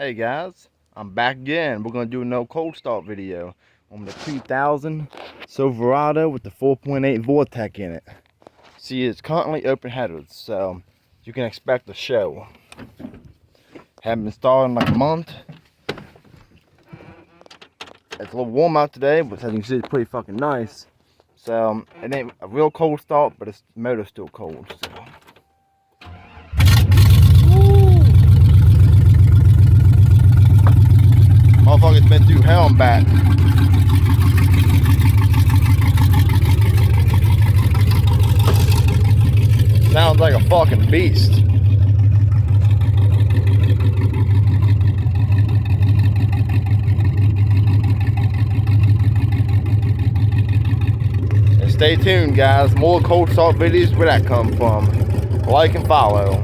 Hey guys, I'm back again. We're gonna do another cold start video on the 2000 Silverado with the 4.8 Vortec in it. See, it's currently open headed, so you can expect a show. Haven't been started in like a month. It's a little warm out today, but as you can see, it's pretty fucking nice. So it ain't a real cold start, but the motor's still cold. So. Motherfucker's been through hell and back. Sounds like a fucking beast. And stay tuned, guys. More cold start videos. Where that come from? Like and follow.